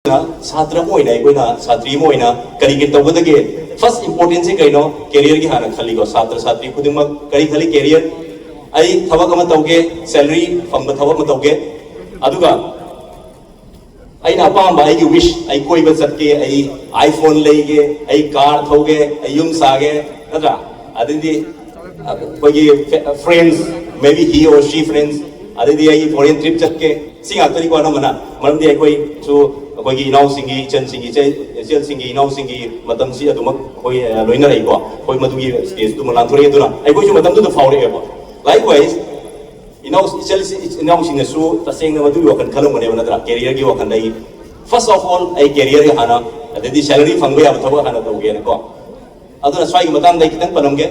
छात्र छात्री करी तौबदे first importance से कहीं कैरियर की हाँ खली छात्र छात्री खुद करी खली कैरियर थबक तौगे सैलरी फंग थबक तौगे अपाब विश कोई चटके आईफोन लेगे कार थोगे यूम सागे नत्रा फ्रेंड्स मे बी ही और शी फ्रेंड्स फॉरेन ट्रिप चटके सिंगातनी को अनमना मरमदी अखोई इनाउ सिंगी इचन सिंगी इचल सिंगी इनाउ सिंगी मतम सि अदुमक खोई लोइना रहिको खोई मदुगी स्टेज तुम लांथोरे दुना अखोई मतम दु फावरेबो लाइकवाइज इनाउ इचल इनाउ सिंगसु तसेंग मदुगी वखन खलमने नत्रा कैरियर की वखन दई फर्स्ट ऑफ ऑल कैरियर हाना अदि सैलरी फंगबे अब थबक हाना तौगे नको अदुना स्वाई मतम दई कितन पनमगे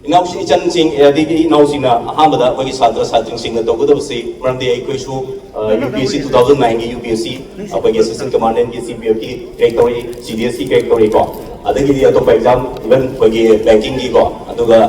इनाउ इचन सिंग इनाउ सिंग अहामदा अखोई छात्र छात्री सिंग तौगदबसि मरमदी अखोइसु UPSC 2009 की UPSC अखोई असिस्टेंट कमांडेंट की CPF की क्रैक तौरी CDS की क्रैक तौरी को अदगी अतोप एग्जाम इवन अखोई बैंकिंग की को अदुगा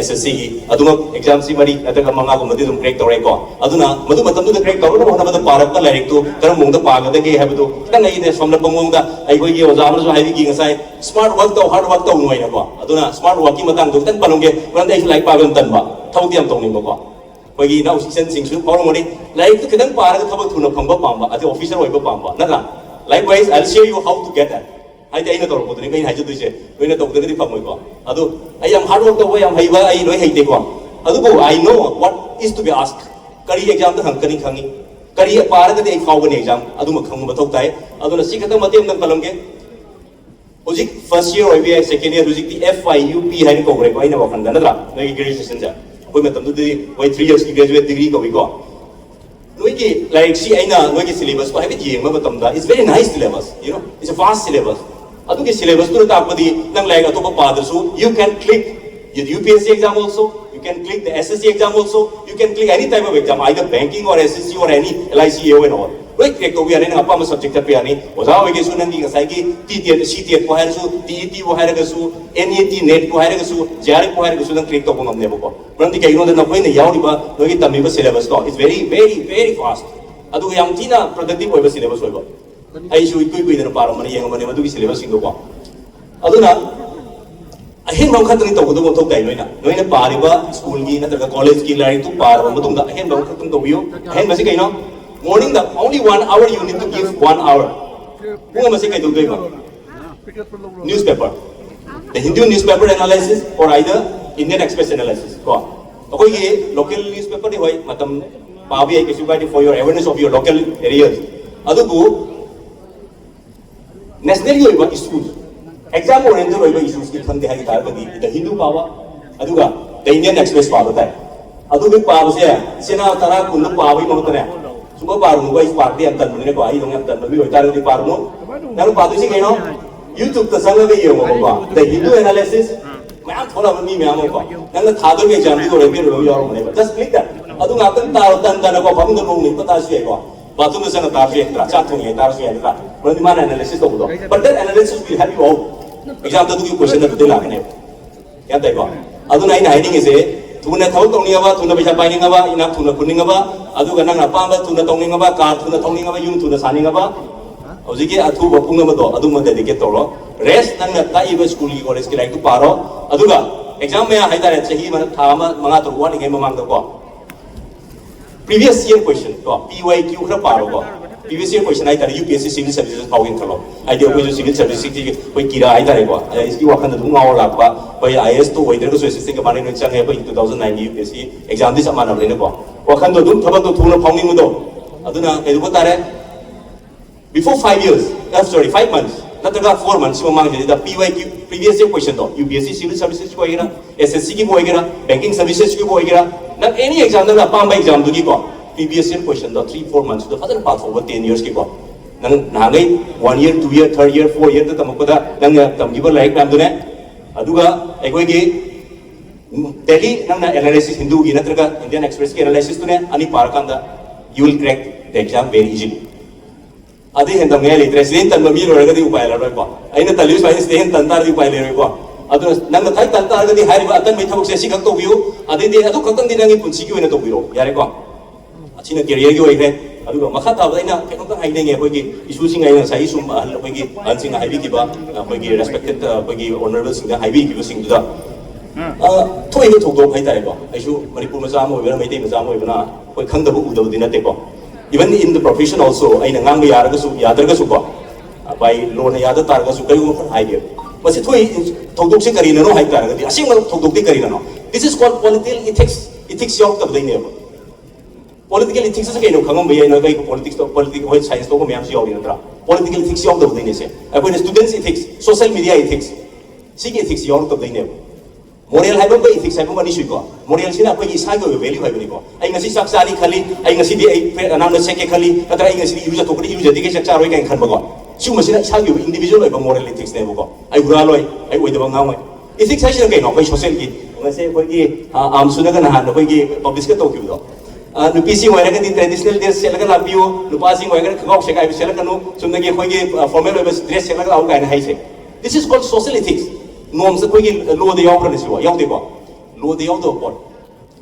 SSC की अदुमक एग्जाम सी मरी नतक मंगा को मदि क्रैक तौरे को अदुना मदु मतम दु क्रैक तौरो होना मद पारक का लाइक तो करम मोंग द पागदगे हैबदु कितन नहीं दे सोमल पंगोंग दा अखोई की ओजा अमसु हाइबी की ngасai स्मार्ट वर्क तो हार्ड वर्क तो नोइना को अदुना स्मार्ट वर्क की मतंग दु कितन पनोंगे वरन लाइक पागन तनबा थौदी हम तौनिंग को कोई ना उसी सिंह पारमोनी लाइक तो कितन पार थबक थुना फंग पांबा अति ऑफिसर होइबो पांबा नत्रा likewise I will show you how to get that हाइदे अइना तौरपोदनी कहीं हाइजदुइसे लोइना तौदगदि फंगोइको अदु आई एम हार्ड वर्क तो वे एम हाइबा आई लोइ हाइतेको अदुबो I know what is to be asked करी एग्जाम द हंकनी खंगी करी पारगदि आई फावगनि एग्जाम अदुम खंग मथौ ताई अदुना सिखत मतेम दं पलमगे होजिक फर्स्ट ईयर होइबे सेकंड ईयर होजिक दी FYUP हाइने कोग्रे को आइना वखन नत्रा नोइ ग्रेजुएशन जा कोई मतलब तो दी वही 3 years की ग्रेजुएट डिग्री को भी को नोई की लाइक सी आइना नोई की सिलेबस को है भी ये मैं बताऊँ दा it's very nice syllabus you know it's a fast syllabus अदु की सिलेबस तो ताक बदी नंग लाइक अतो को पादसु you can click UPSC exam also you can click the SSC exam also you can click any type of exam either banking or SSC or any LIC AO and all wait click to be ani apa ma subject pe ani oza hoige su nang ki ngasai ki TTET CTET ko hair su TET ko hair ga su NET NET ko hair ga su JRF ko hair ga su nang click to ko ngamne ko but the kaino na koi ne yauri ba no ki tami ba syllabus ko it's very fast adu yang tina productive hoiba syllabus hoiba ai su ikui na paro mani yang mani adu ki syllabus sing ko aduna अहेन बम खतनी तौगदो बम थोक दाइलोइना नोइना Paribas school की नत्रगा college की like तू पार मतुंग दा अहेन बम खतन तौबियो अहेन मसे कइनो morning दा only 1 hour you need to give 1 hour पुंग मसे कइ दुगै बा newspaper the Hindu newspaper analysis और आइदर इंडियन एक्सप्रेस एनालिसिस को अखोई की लोकल न्यूज़पेपर दि होय मतम पाबी आई केसु बाय for your awareness of your local areas अदुबु नेशनल होइबा इश्यूज एग्जाम ओरिएंटेड होइबा इश्यूज की खंदे हाई तार बदी द हिंदू पावा अदुगा द इंडियन एक्सप्रेस पावा ताय अदुबि पावसे सेना तरा कुन पावी महतने सुबह पारु गो इस पार्टी अंतन ने को आई दंग अंतन भी होय तार दी पारु नंग पादुसी केनो यूट्यूब त संग बे यो को द हिंदू एनालिसिस मैं थोड़ा मी म्याम को नंग थादो के एग्जाम दी ओरिएंटेड हो यार मने जस्ट क्लिक दैट अदु ngakन तार तन तन को फम द नो पता से को बातुम संग तार से त्रा चा थोंगे तार से का बंदी मान एनालिसिस तो but that analysis will help you out exam तो की क्वेश्चन तो लाखने क्या ताइको अदुना इन हाइडिंग इसे थुना थौ तौनिंगबा थुना पैसा पाइनिंगबा इना थुना खुनिंगबा अदुगा नंग अपांबा थुना तौनिंगबा कार थुना तौनिंगबा युम थुना सानिंगबा हौजिके अथु बपुंगबदो अदुम डेडिकेट तौरो रेस्ट नंग ताइबा स्कूल की कॉलेज की लाइक तो पारो अदुगा एग्जाम में हाइदारे सही मन थामा मंगा तो वानी गेम मांग दो प्रीवियस ईयर क्वेश्चन तो PYQ खरा पारो को previous year question आई तारे UPSC civil services पाउगिन थलो आई दे कोई जो civil services की कोई किरा आई तारे को इसकी वखन दुंग आवर लापा कोई IAS तो वेदर को सोसिस्टिंग के बारे में चंगे कोई 2009 की UPSC एग्जाम दिस अमान लेने को वखन तो दुंग थबक तो थुना फाउंडिंग दो अदुना केदुको तारे before 5 years 5 months नतगा 4 months मांग जे the PYQ previous year question तो UPSC civil services को आएगा SSC की को आएगा banking services की को आएगा न any exam ना पाम एग्जाम दुगी को previous year question the 3-4 months the father path over 10 years ki ko nang nagai 1 year 2 year 3 year 4 year ta tamakoda nang tamgiba like nam dune aduga ekoi gi Delhi nang analysis hindu gi natraga Indian Express ki analysis tune ani parakanda you will crack the exam very easily adi hendam ngai litre sin tan mi ro ga di upai la roi ko aina talius vai sin tan tar di upai le roi ko adu nang thai tan tar ga di hai ba atan mai thok se si khak to biu adi de adu khak tan di nang punsi ki oina to biro yare ko अच्छी career की होइग्रे aduga makha ta ba ina kaino ta haine nge koi gi issue sing ai sai sum koi gi ansing ai bi ki ba koi gi respected koi gi honorable sing ai bi ki ba sing da thoi ni thok dok hai ta ba ai su manipur ma jam oi ba mai te ma jam oi ba na koi khang da bu u da bu din na te ko even in the profession also ai na ngang ya ra ga su ya dar ga su ko bai lo na ya da tar ga su kai u ma hai ge masi thoi thok dok se kari na no hai ta ga di asing ma thok dok ti kari na no this is called political ethics yok ta ba ne ba political ethics is kaino khangam bhai na kai politics wai science to ko myam si yauri natra political ethics yok da dine se apoi students ethics social media ethics sig ethics yok da dine moral hai ba ethics hai ba ni sui ko moral sina apoi isa go value hai ba ni ko ai ngasi sak sari khali ai ngasi di ai anam na seke khali atra ai ngasi use to ko use di ke sak charoi kai khan ba ko su ma sina isa go individual hai ba moral ethics ne ba ko ai gura loi ai oi da ba ngau mai ethics hai sina kaino kai social ki ngase koi ki am suna ga na han koi ki publish ka to ki do nupisi wai ga di traditional dress sel ga la bio nupasi wai ga khau se ga bi sel ga no chumna gi khoi gi formal dress sel ga au ga na hai se this is called social ethics norm se khoi gi law de yaw ra ne siwa yaw de ko law de yaw do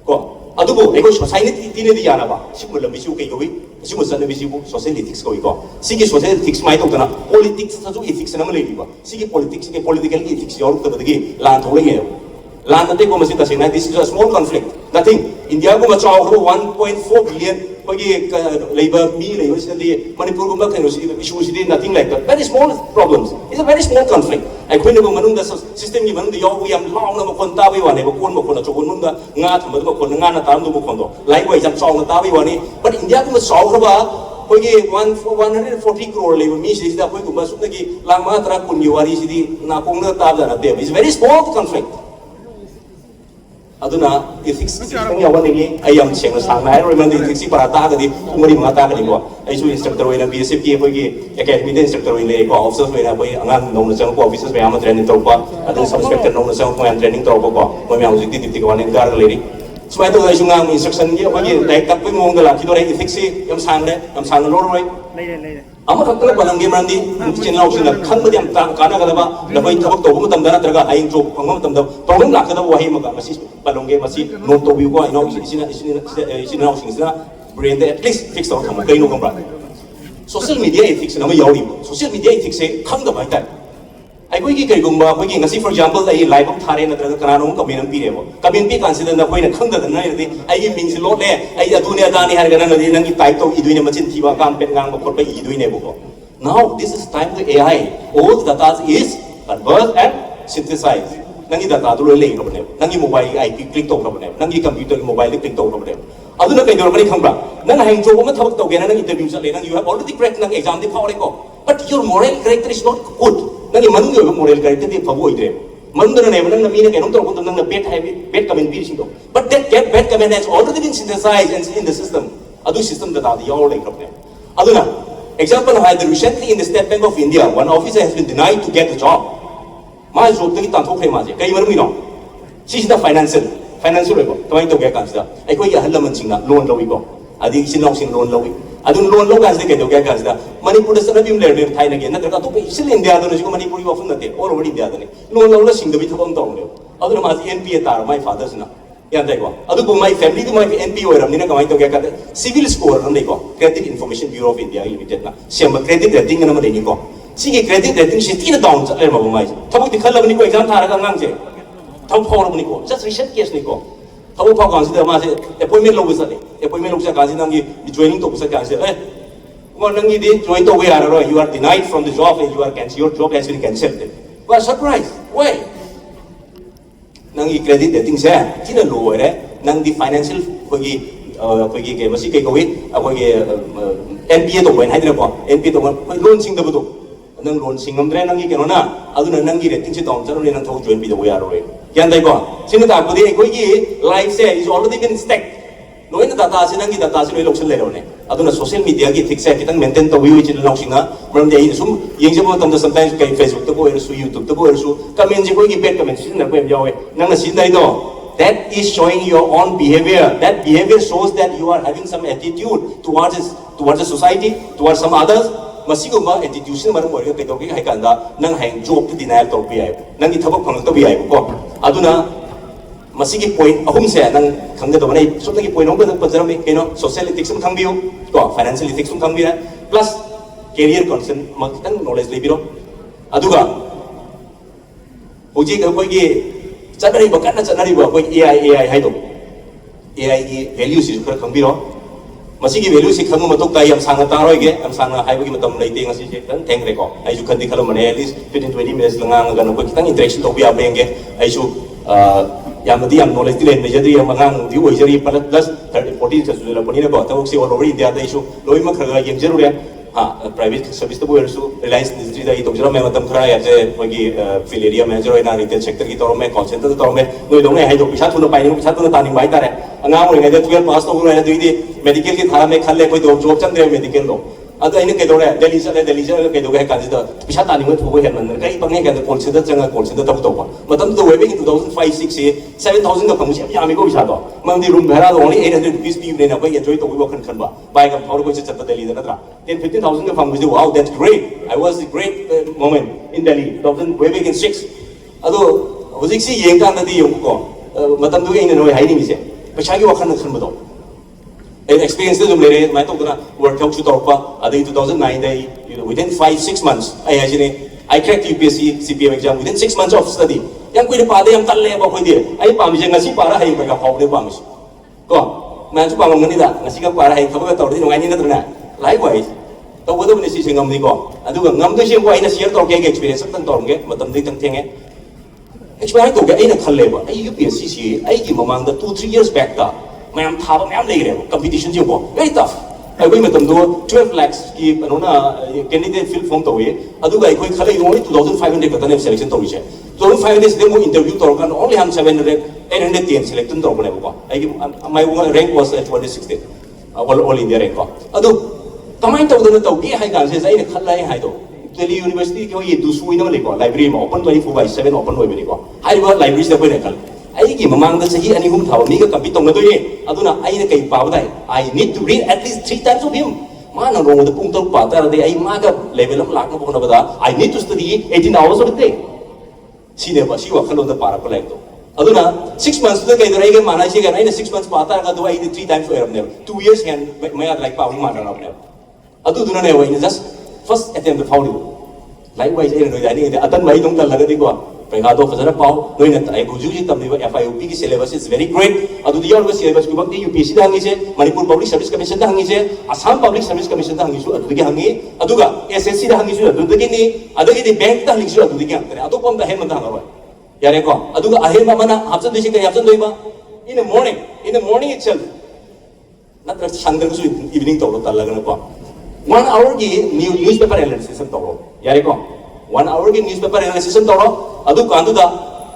ko adugo ai ko society ti ne di yana ba simu la bi su kai ko wi simu san ne bi su social ethics ko ko sigi social ethics mai to na politics sa ju ethics na ma le ba sigi politics ke political ethics yaw to ba gi lan tho le nge lan ate ko masi ta sina this is a small conflict nothing india ko ma chaw ko 1.4 billion ko gi labor mi labor si manipur ko ma kaino si issue si nothing like that very small problems it's a very small conflict ai ko ne ko manung da system ni manung da yaw yam long na ko ta wi wa ne ko kon mo ko na chokon mun da nga tham da ko nga na tam do ko do lai ko jam chaw na ta wi wa ni but india ko ma chaw ko ba ko gi 140 crore labor mi si da ko ma su na gi lang ma tra kun ni wari si na ko na ta da na te it's very small conflict aduna ethics kung yawan ni ayam cheng na sang na remember ethics para ta ga di kumari mga ta ga di ko ai su instructor wena BSF ki ko gi academy de instructor wena ko officers wena ko angan nong na sang ko officers be ama training to pa adun sub inspector nong na sang ko training to ko mo mi ang jik ti ko wan gar le ri so ai to ai su ngang instruction gi ko gi dai tak ko mong da la ki do re ethics yam sang lo roi ama khakla balang ge mandi chin lau sin khang ba yam ta kana ga ba la bai thabak to bu tam da na tra ga ai jo phang tam da problem la ka da wa hi ma ga masi balong ge masi no to bi ko ai no sin lau sin sa brain at least fix to kam kai no kam ba social media ethics na ma yauri social media ethics se khang da bai ta ai ko gi kai gum ba ko gi ngasi for example ai live of thare na tra kana no kam men pi re bo kabin pi consider na ko na khang da na ri ai gi min si lo le ai adu ne da ni har ga na ni nang gi type to i duine ma chin thi ba kam pen ngang ba ko ba i duine bo ko now this is time to AI all the data is convert and synthesize nangi data du le ro ne nangi mobile IP click to ro ne nangi computer mobile click to ro ne adu na kai do ba ni khang ba nang hang jo ma thabak to ge na nang interview sa le nang you have already cracked nang exam di phao re ko but your moral character is not good nangi man ge moral character di phabo ide man da ne nang na mi ne kai no to ko nang na bet comment bi sing do but that bad comment has already been synthesized and in the system adu system da di yaw le ro ne adu na example had recently in the State Bank of India one officer has been denied to get the job ma job to ki tan thok re ma je kai mar mi no si da financial ko to ai to ge kan sa ai ko ya hal man sing na loan lo wi ko adi sin long sin loan lo wi adun loan lo kan se ke to ge kan sa manipur da sana bim le le thai na ge na ka to pe sil India da no ji ko manipur wa fun na te or already India da ne loan lo la sing da bi thobam to ne adu ma NPA tar my father's na yan dai ko adu ko my family to my NPO ram ni na kamai to ge ka civil score ram dai ko credit information bureau of India limited na sem credit rating na ma dai ni ko si ge credit rating si ti na down cha le ma ba mai thabu ti khal la ni ko exam thara ka ngang je thau phau ram ni ko just recent case ni ko thau phau kan si da ma se appointment lo sa le appointment lo sa ka si nang gi joining to sa ka se mo nang gi di join to we are you are denied from the job and you are cancelled your job has been cancelled was surprised why nang gi credit rating se ti na lo re nang di financial ko gi ke masi ke ko wi ko gi NPA to wen haidra ko NPA to loan sing da bu nang loan sing am dre nang gi ke no na adu na nang gi rating se dong charo le nang thau join bi do we are re yan dai ko sin da ko di ko gi life se is already been stacked no in data sin nang gi data sin lo chen le ro ne adu na social media gi fix se kitang maintain to wi chi lo sing na maram de sum yeng se mo tam da sometimes kai Facebook to ko er su YouTube to ko er su comment ji ko gi pet comment sin na ko em yawe nang na sin dai do that is showing your own behavior that behavior shows that you are having some attitude towards the society towards some others masigo ma attitude sin maram ori ke to gi hai kan da nang hang job to denial to bi ai nang gi thabak phang to bi ai ko aduna masigi point ahum se nang khangga do nei sotagi point ong ba jarami keno social ethics sum khangbiu ko financial ethics sum khangbiu plus career concern makitang knowledge lebiro aduga hoji ga koi gi chanari ba kana chanari ba koi AI haido AI gi value si khar khangbiro masigi value si khangu matok ta yam sanga ta roi ge am sanga hai gi matam nei te ngasi je tan theng re ko ai ju khandi khalo mane at least 15-20 minutes langa ga no ko kitang interaction to bia benge ai ju yamadi am knowledge dilen me jadi am ngang di oi jari plus 30-40 se su la ponina ko ta oksi all over india da isu loi ma khara yem jeru re private service to boy so reliance industry da ito jara me matam khara ya je kogi field area manager oi na retail sector ki tor me call center tor me noi dong ne hai do pisa thuna pai ni pisa thuna tani bai tare anga mo ngai de 12 pass to ro ne di medical ki thara me khalle koi do job chang de medical lo ado ine ke do re delhi se ke do ge kan ji da pisa tani mo thu bo hen man kai pang ne ke call center changa call center ta to ba matam do webe in 2005 6 7000 ka pang ya mi ko pisa do mang di room bhara only 800 rupees pi ne na bai enjoy to bo khan ba bai ka phau ko se chatta delhi da na 10-15,000 ka pang ji wow that's great I was a great moment in delhi 2000 webe in 6 ado hojik si yeng kan da di yong ko matam do ine noi hai ni se pisa gi wakhan khan ba do experience is mere mai to na workout chu torpa adai 2009 dai within 5-6 months I cracked UPSC CPM exam within 6 months of study yang koi pa de yang talle ba koi de ai pa mi ngasi para hai ba ka phau de pa mi ko man chu ba ngam ngani da ngasi ka para hai thaba ka tor de ngai ni na trana likewise to bo do ni si ngam ni ko adu ga ngam de si ko ai na share tor ke experience tan tor nge matam de tang thenge experience to ga ai na khalle ba ai UPSC si ai ki mamang da 2-3 years back da mayam thaba mayam lei re competition ji ko very tough ai koi matam do 12 lakhs ki anona candidate fill form to ye adu ga ai koi khalai only 2500 ka tan selection to ye 2500 se mo interview to kan only ham 810 selection to bone ko ai ki my rank was at 2016 all India rank ko adu kamai to do to gi hai kan se sai ne khalai hai do Delhi University ko ye du sui na le ko library ma open 24/7 open hoy be ko hai ba library se ko ne khal ai gi mamang da sahi ani hum thaw mi ga compete tong na do ye aduna ai ne kai pa ba dai I need to read at least 3 times of him ma na ro da pung tok pa ta de ai ma ga level am lak na bo na ba da I need to study 18 hours of the day si ne ba si wa khalo da para ko lek to aduna 6 months da kai da ai ga mana si ga ai ne 6 months pa ta ga do ai 3 times for ne 2 years can ma like pa ma na ne adu duna ne wa in just first attempt the found likewise ai no da ni atan mai dong ta la ga di ko Pagka do fazana pau noi na tai buju ji tamni ba FIUP ki syllabus is very great adu di yor syllabus ku bakti UPSC da hangi se Manipur Public Service Commission da hangi se Assam Public Service Commission da hangi su adu gi hangi adu ga SSC da hangi su adu gi ni adu gi bank da hangi su adu gi antare adu pom da he man da hangi yare ko adu ga ahe ma mana hapsan de shi ka hapsan doi ba in the morning itself na tra sandar su evening to lo ta lagana ko 1 hour gi newspaper analysis to lo yare ko 1 hour ki newspaper analysis toro adu kandu da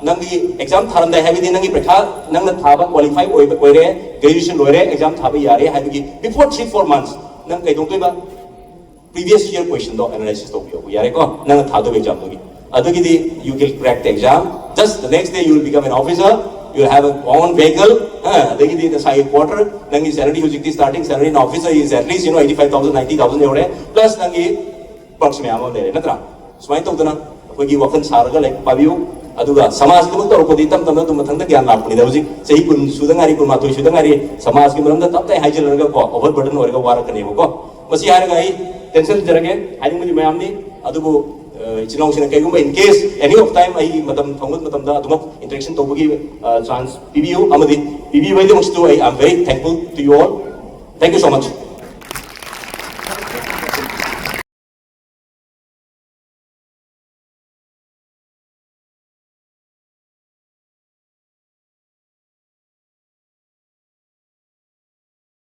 nangi exam tharam dai habi nangi prekha nangna thaba qualify oire graduation loire exam thaba yare habi before 3-4 months nang kai dong toi ba previous year question do analysis to biyo yare ko nang thado exam do adu ki di you will crack the exam just the next day you will become an officer you will have a own vehicle degi di the side quarter nangi salary hujik starting salary in officer is at least 85,000 90,000 euro plus nangi perks me amon de natra smai to dana koi gi wakan saraga like pabiu aduga samaj ki mukta ko ditam tamna tum thang da gyan la puni da uji sei kun sudangari kun matoi sudangari samaj ki maram da tap tai haijal raga ko over burden orga wara kane ko masi har gai tension jarage ani muni mayam ni adugo chinong sina kai gumba in case any of time ai matam thongut matam da aduma interaction to bugi chance pbu amadi pbu wai de mustu I am very thankful to you all thank you so much